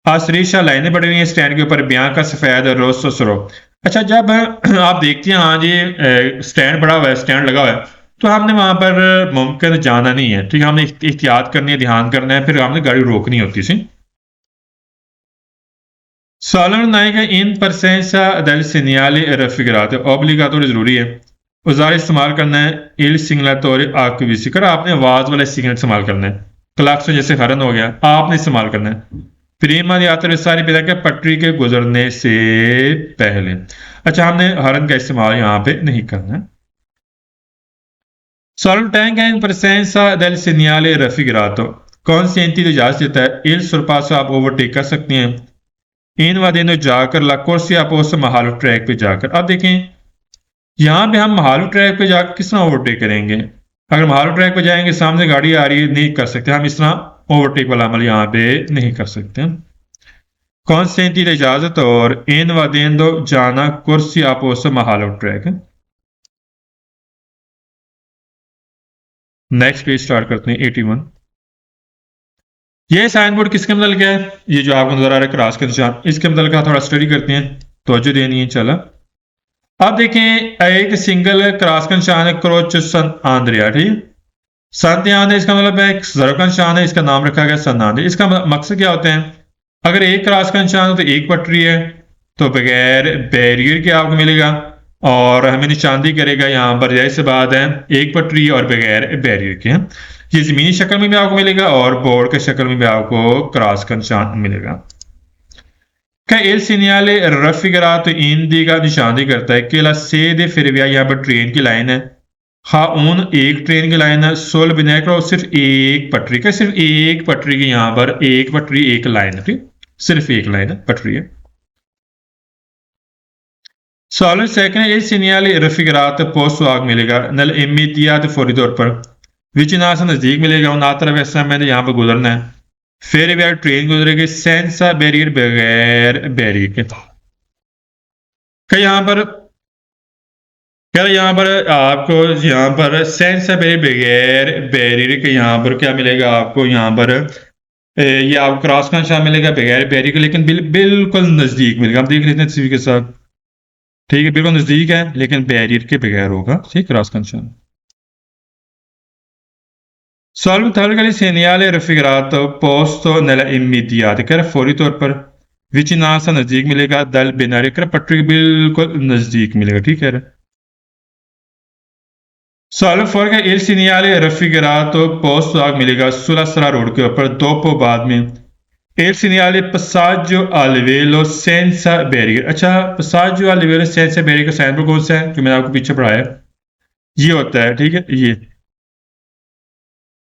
आसरीशा लाइनें पड़ी हुई हैं स्टैंड के ऊपर, ब्याह का सफेद और रोज ससुरो। अच्छा, जब आप देखते हैं हाँ जी स्टैंड पड़ा हुआ है, स्टैंड लगा हुआ है, तो हमने वहां पर मुमकिन जाना नहीं है, ठीक है, हमने एहतियात करनी है, ध्यान करना है, फिर हमने गाड़ी रोकनी होती सी। सॉलन नायक इन परसेंसा दल सिनियाले रफिगरात ऑब्लिगाटोरी जरूरी है। औजार इस्तेमाल करना है इल सिंगलाटोरी आक्विसी कर, आपने आवाज वाला सिग्नल इस्तेमाल करना है। क्लाक्स जैसे हरन हो गया आपने इस्तेमाल करना है। प्रीमा यात्रा सारी पिता के पटरी के गुजरने से पहले। अच्छा, हमने हरन का इस्तेमाल यहाँ पे नहीं करना है। Solve tank and presenza del segnale raffigurato कौन सी एंटी इजाजत देता है इल सुरपासो आप ओवरटेक कर सकते हैं इन वादे जाकर ला कोर्सी आप उस महालू ट्रैक पे जाकर। अब देखें यहां पे हम महालू ट्रैक पे जाकर किस तरह ओवरटेक करेंगे, अगर महालू ट्रैक पे जाएंगे सामने गाड़ी आ रही है नहीं कर सकते हम इस तरह ओवरटेक वाला अमल यहाँ पे नहीं कर सकते। कॉन्सेंटी इजाजत और इन वादेंदो जाना कुर्सी आपोस महालू ट्रैक। नेक्स्ट पेज स्टार्ट करते हैं 81। ये साइन बोर्ड किसके मतलब क्या है, ये जो आपको नजर आ रहा है क्रॉस का निशान, इसके मतलब का थोड़ा स्टडी करते हैं, तवज्जो देनी है। चला अब देखें एक सिंगल क्रॉस का निशान है क्रोच सन आंद्रिया, ठीक, सन आंद्रिया इसका मतलब है एक जरब का निशान है, इसका नाम रखा गया सन आंद्रिया। इसका मकसद क्या होता है, अगर एक क्रॉस का निशान हो तो एक पटरी है, तो बगैर बैरियर के आपको मिलेगा, और हमें निशानदी करेगा यहाँ पर जैसे बात है एक पटरी और बगैर बैरियर के। ये जमीनी शक्ल में भी आपको मिलेगा और बोर्ड के शक्ल में भी आपको क्रॉस का निशान मिलेगा। क्या एल सिनियाले रफिगरात इन का निशानदी करता है केला सेदे फिरविया, यहाँ पर ट्रेन की लाइन है, हाँ उन एक ट्रेन की लाइन है, सोल बिनेक्रो सिर्फ एक पटरी का, सिर्फ एक पटरी की, यहाँ पर एक पटरी एक लाइन है, सिर्फ एक लाइन है पटरी है। सॉलिड सेकंड एल सिनियाले रफिगरात पोस्ट आग मिलेगा नल इमीडियात फौरी तौर पर विचिना से नजदीक मिलेगा, उन आतर वैसा मैंने यहाँ पर गुजरना है, फिर भी ट्रेन गुजरेगी सेंसा बैरियर बगैर बैरियर के। क्या यहाँ पर आपको यहाँ पर सेंसा बैरियर बगैर बैरियर के, यहाँ पर क्या मिलेगा आपको, यहाँ पर ये आपको क्रॉस का निशान मिलेगा बगैर बैरियर के, लेकिन बिल्कुल नजदीक मिलेगा। हम देख लेते हैं तस्वीर के साथ, ठीक है, बिल्कुल नजदीक है लेकिन बैरियर के बगैर होगा, ठीक, क्रॉस का निशान। Salvo tal che il segnale raffigurato posto nella immediata कर फौरी तौर पर विचिनासा नजदीक मिलेगा दल बिनारी कर पटरी के बिल्कुल नजदीक मिलेगा ठीक है Salvo fuori il segnale raffigurato posto milega sulla strada road che per dopo badmi e il segnale passaggio a livello senza barriere अच्छा passaggio a livello senza barriere का साइन कौन सा है जो मैंने आपको पीछे पढ़ाया ये होता है ठीक है ये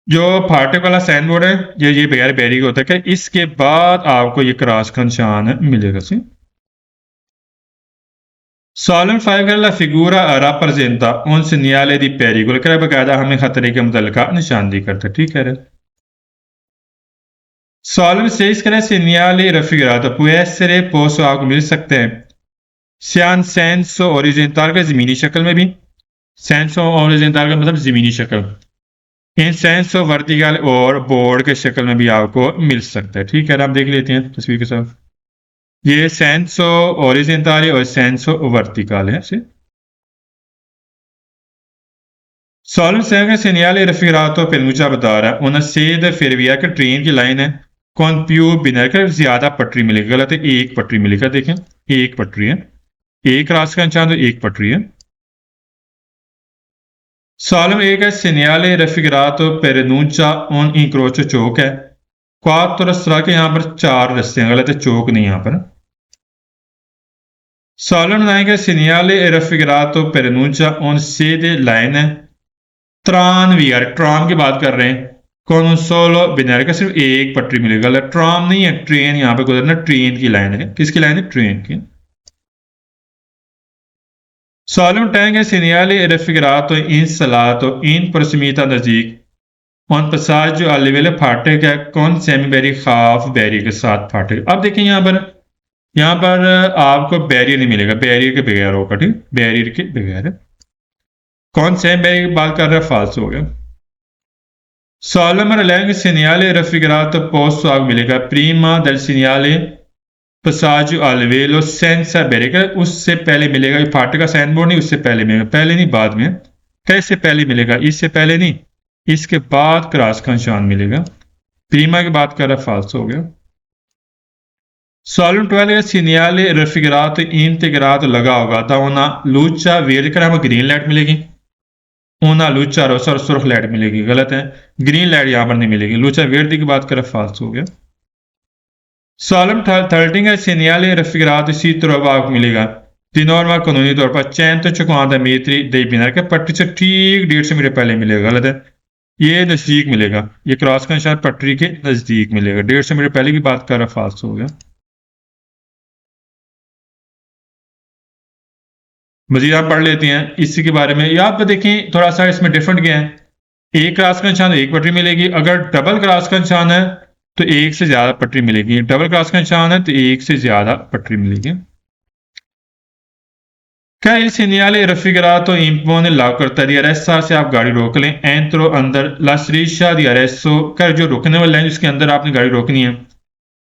जो फाटक वाला साइन बोर्ड है ये बगैर बैरियर होता है कि इसके बाद आपको ये क्रॉस का निशान मिलेगा सी Solemn 5 la figura rappresenta un segnale di pericolo che बकायदा हमें खतरे के मुतल्लिका निशानदेही करता है ठीक है Solemn 6 का segnale raffigurato può essere posto आपको मिल सकते हैं सियान सेंसो ओरिजेंटल का ज़मीनी शक्ल में भी सेंसो ओरिजेंटल का मतलब ज़मीनी शक्ल इन सेंसो वर्टिकल और बोर्ड के शक्ल में भी आपको मिल सकता है ठीक है आप देख लेते हैं तस्वीर के साथ ये सेंसो ओरिजेंटल और सेंसो वर्टिकल है Solemn 7 segnale raffigurato per muccia una sede ferrovia che train की लाइन है कौन प्यू बिना कर ज्यादा पटरी मिलेगी गलत है एक पटरी मिलेगा देखें एक पटरी है एक रास्ता का निशान तो एक पटरी है Solemn 1 è segnale raffigurato per enuncia un incrocio चौक है quattro strade के यहाँ पर चार रास्ते हैं गलत है चौक नहीं यहाँ पर Solemn 9 è segnale raffigurato per enuncia un sede line है ट्रान वीआर ट्राम की बात कर रहे हैं कौन सोलो बिनारी का सिर्फ एक पटरी मिलेगा ट्राम नहीं है ट्रेन यहाँ पे गुजरना ट्रेन की लाइन है किसकी लाइन है ट्रेन की Solemn टैंक है segnale raffigurato installato in prossimità नजदीक on passaggio a livello फाटक है कौन सेमी बैरी हाफ बैरी के साथ फाटक अब देखें यहाँ पर आपको बैरियर नहीं मिलेगा बैरियर के बगैर होगा ठीक बैरियर के बगैर कौन सेमी बैरी की बात कर रहा है फाल्स हो गया Solemn elenco segnale raffigurato posto milega prima del segnale passaggio a livello senza barriere उससे पहले मिलेगा ये फाटक का साइन बोर्ड नहीं उससे पहले मिलेगा पहले नहीं बाद में कैसे पहले मिलेगा इससे पहले नहीं इसके बाद क्रॉस का निशान मिलेगा प्रीमा की बात कर रहा फाल्स हो गया Solemn 12 का segnale raffigurato integrato लगा होगा था una luce verde कर हमें ग्रीन लाइट मिलेगी ऊना लूचा रोसा और सुर्ख लाइट मिलेगी गलत है ग्रीन लाइट यहां पर नहीं मिलेगी लूचा वेर्दी की बात करें फाल्स हो गया Solemn 13 का segnale raffigurato इसी तरह आपको मिलेगा di norma कानूनी तौर पर 150 metri dei binari के पटरी से ठीक 150 मीटर पहले मिलेगा गलत है ये नजदीक मिलेगा ये क्रॉस का निशान पटरी के नजदीक मिलेगा 150 मीटर पहले की बात कर रहा फाल्स हो गया मजीद आप पढ़ लेते हैं इसी के बारे में यहाँ पर देखें थोड़ा सा इसमें डिफरेंट क्या है एक क्रॉस का निशान एक पटरी मिलेगी अगर डबल क्रॉस का निशान है तो एक से ज्यादा पटरी मिलेगी डबल क्रॉस का निशान है तो एक से ज्यादा पटरी मिलेगी क्या il segnale raffigurato impone l'autorità di arresto से आप गाड़ी रोक लें entro अंदर la striscia di arresto कर जो रोकने वाला है जिसके अंदर आपने गाड़ी रोकनी है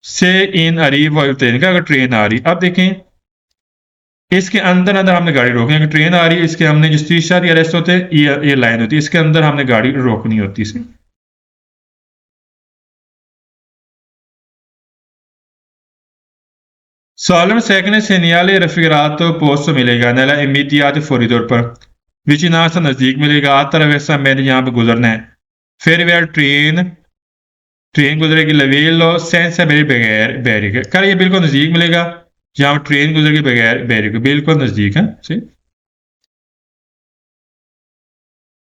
से इन arrivo ट्रेन का अगर ट्रेन आ रही अब देखें इसके अंदर अंदर हमने गाड़ी रोकनी है ट्रेन आ रही है इसके हमने जो स्ट्रीशा की अरेस्ट होते हैं ये लाइन होती है इसके अंदर हमने गाड़ी रोकनी होती है इसमें Solemn secondo segnale raffigurato posto मिलेगा nella immediate fuori तौर पर विचिनासा नजदीक मिलेगा attraversa मैंने यहाँ पे गुजरना है फिर वे ट्रेन गुजरेगी लवेलो senza मेरे बगैर बैरियर कर ये बिल्कुल नजदीक मिलेगा जहां ट्रेन गुजरेगी बगैर बैरियर बिल्कुल नजदीक है सही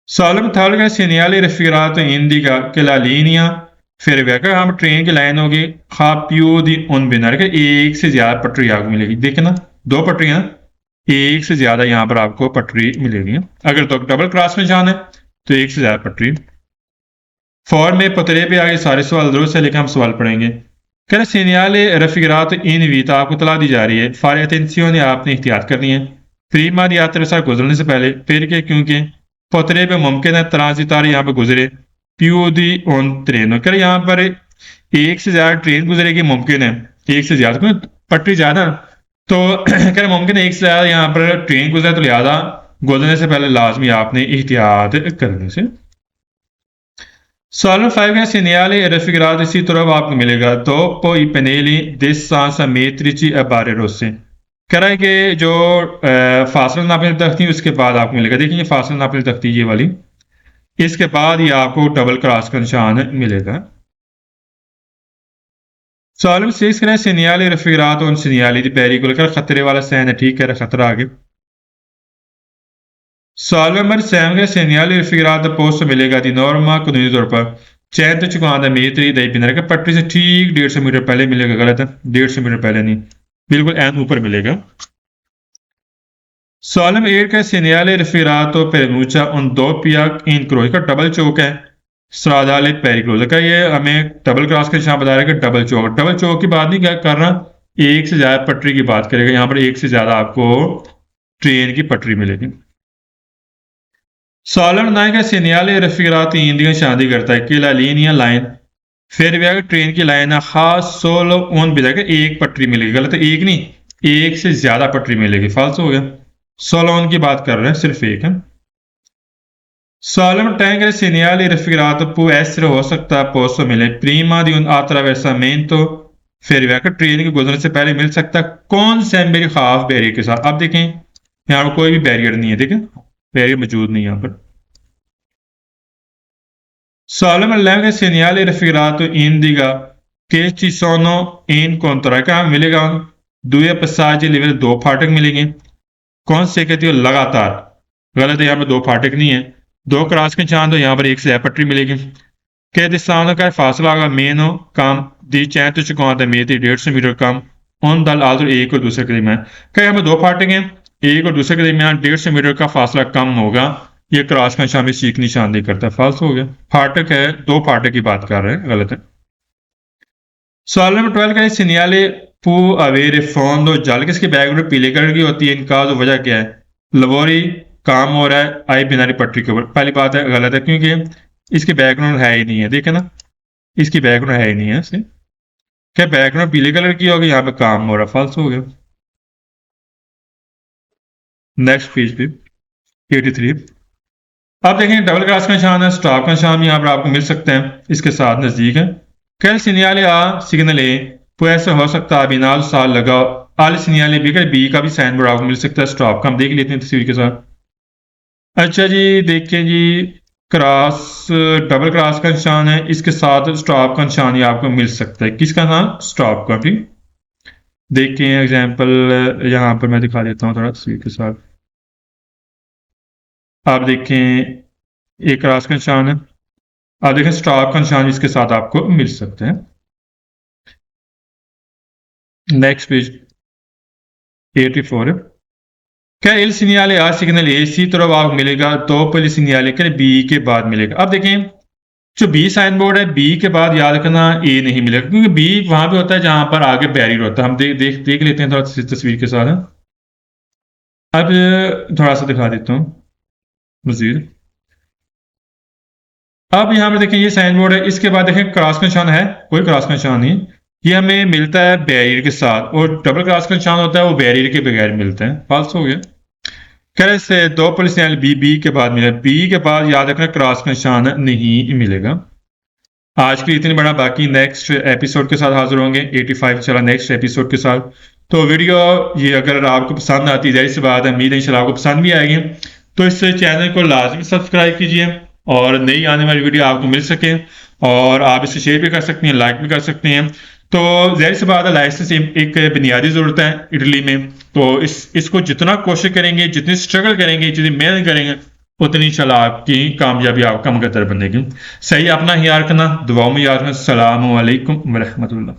Solemn थर्ड का segnale raffigurato indica che la linea ferroviaria हम ट्रेन की लाइन होगी खापियो दी उन बिनार के एक से ज्यादा पटरी आपको मिलेगी देखे ना दो पटरियां एक से ज्यादा यहां पर आपको पटरी मिलेगी अगर तो डबल क्रॉस में जाना है तो एक से ज्यादा पटरी फॉर्म में पतरे पे आगे सारे सवाल जरूर से लेकर हम सवाल पढ़ेंगे क्या segnale raffigurato in vita आपको तला दी जा रही है fare attenzione आपने एहतियात करनी है प्रीमा दी यात्रा से गुजरने से पहले फिर के क्योंकि पतरे पे मुमकिन है ट्रांजिटार यहाँ पे गुजरे प्यू दी ऑन ट्रेन कर यहाँ पर एक से ज्यादा ट्रेन गुजरेगी मुमकिन है एक से ज्यादा क्योंकि पटरी ज्यादा तो कह मुमकिन है एक से ज्यादा यहाँ पर ट्रेन गुजरे तो लिहाजा गुजरने से पहले लाजमी आपने एहतियात करने से Solo 5 che segnali raffigurati si trova मिलेगा dopo i pannelli di stanza metrici e barre rosse। कह रहा है कि जो फासला नापने तख्ती है उसके बाद आपको मिलेगा। देखिए फासला नापने तख्ती ये वाली, इसके बाद ये आपको डबल क्रॉस का निशान मिलेगा। सॉल्व 6 करें segnali raffigurato un segnali di pericolo, कर खतरे वाला साइन है, ठीक है, खतरा आगे। सॉल्व नंबर 7 के segnali raffigurato posto मिलेगा दी नॉर्मा कानूनी तौर पर 150 मीटर दई पिनर के पटरी से ठीक 150 मीटर पहले मिलेगा। गलत है, 150 मीटर पहले नहीं, बिल्कुल एन ऊपर मिलेगा। सॉलम 8 का segnale raffigurato preannuncia un doppia incrocio का डबल चौक है stradale pericoloso का, ये हमें डबल क्रॉस का निशान बता रहा है कि डबल चौक, डबल चौक की बात नहीं क्या कर रहा, एक से ज्यादा पटरी की बात करेगा। यहाँ पर एक से ज्यादा आपको ट्रेन की पटरी मिलेगी। सॉलम 9 का segnale raffigurato इंडिया शादी करता है कि la linea लाइन, फिर भी अगर ट्रेन की लाइन है खास सोलो ऑन भी जाकर एक पटरी मिलेगी। गलत है, एक नहीं, एक से ज्यादा पटरी मिलेगी, फाल्स हो गया। सोलोन की बात कर रहे हैं, सिर्फ एक है। Solemn tenere segnali raffigurato può essere हो सकता है posso मिले prima di un attraversamento ferroviario, train के गुजरने से पहले मिल सकता है। कौन से मेरी हाफ बैरियर के साथ, अब देखें यहाँ पर कोई भी बैरियर नहीं है, देखें बैरियर मौजूद नहीं है यहाँ पर। Solemn tenere segnali raffigurato indica che ci sono incontri, क्या मिलेगा, दो passaggi लेवल दो फाटक मिलेंगे। कौन से कहती हो, लगातार, गलत है, यहाँ पर दो फाटक नहीं है, दो क्रॉस के निशान, तो यहाँ पर एक से पटरी मिलेगी। कह दिशानों का फासला होगा मेनो कम दी 150 मीटर 150 मीटर कम उन दल आजर एक और दूसरे के दरमियान। कह यहाँ पर दो फाटक हैं, एक और दूसरे के दरमियान 150 मीटर का फासला कम होगा, ये क्रॉस का निशान भी सीख निशान नहीं करता, फाल्स हो गया। फाटक है, दो फाटक की बात कर रहे हैं, गलत है। सवाल नंबर 12 का segnale può avere fondo giallo, किसकी बैकग्राउंड पीले कलर की होती है, इनका तो वजह क्या है, लबोरी काम हो रहा है आई बिनारी पटरी के ऊपर। पहली बात है गलत है, क्योंकि इसकी बैकग्राउंड है ही नहीं है, देखे ना, इसकी बैकग्राउंड है ही नहीं है। इससे क्या बैकग्राउंड पीले कलर की होगी, यहाँ पे काम हो रहा है, फाल्स हो गया। नेक्स्ट पेज पे 83। अब देखें डबल क्रॉस का निशान है, स्टॉप का निशान यहाँ पर आपको मिल सकते हैं, इसके साथ नजदीक है। कल segnale A सिग्नल ए तो ऐसा हो सकता है बिना साल लगाओ आल segnale बी का, बी का भी साइन बोर्ड आपको मिल सकता है स्टॉप का, हम देख लेते हैं तस्वीर के साथ। अच्छा जी, देखिए जी, क्रॉस डबल क्रॉस का निशान है, इसके साथ स्टॉप का निशान ही आपको मिल सकता है। किसका नाम, स्टॉप का भी। देखिए एग्जांपल यहाँ पर मैं दिखा देता हूँ थोड़ा तस्वीर के साथ। आप देखें एक क्रॉस का निशान है, आप देखें स्टॉप का निशान इसके साथ आपको मिल सकते हैं। नेक्स्ट पेज 84 है। क्या il segnale A सिग्नल ए सी तरफ आपको मिलेगा, तो पहले segnale के बी के बाद मिलेगा। अब देखें जो बी साइन बोर्ड है, बी के बाद याद रखना ए नहीं मिलेगा, क्योंकि बी वहां पे होता है जहां पर आगे बैरियर होता है। हम देख लेते हैं थोड़ा तस्वीर के साथ है। अब थोड़ा सा दिखा देता हूँ मजीद। अब यहाँ पर देखें ये साइन बोर्ड है, इसके बाद देखें क्रॉस का निशान है, कोई क्रॉस का निशान नहीं, ये हमें मिलता है बैरियर के साथ, और डबल क्रॉस का निशान होता है वो बैरियर के बगैर मिलते हैं, फाल्स हो गया। कह से दो पुलिस बी बी के बाद मिला, बी के बाद याद रखना क्रॉस का निशान नहीं मिलेगा। आज के लिए इतनी बड़ा, बाकी नेक्स्ट एपिसोड के साथ हाजिर होंगे। 85 चला नेक्स्ट एपिसोड के साथ। तो वीडियो ये अगर आपको पसंद आती है, जाहिर सी बात है उम्मीद है इंशाल्लाह आपको पसंद भी आएगी, तो इस चैनल को लाजमी सब्सक्राइब कीजिए और नई आने वाली वीडियो आपको मिल सके, और आप इसे शेयर भी कर सकते हैं, लाइक भी कर सकते हैं। तो जाहिर सी बात है लाइसेंस एक बुनियादी ज़रूरत है इटली में, तो इसको जितना कोशिश करेंगे, जितनी स्ट्रगल करेंगे, जितनी मेहनत करेंगे, उतनी इंशाल्लाह आपकी कामयाबी आपका मुकद्दर बनेगी। सही अपना याद रखना, दुआओं में याद रखना। अस्सलामु अलैकुम व रहमतुल्लाह।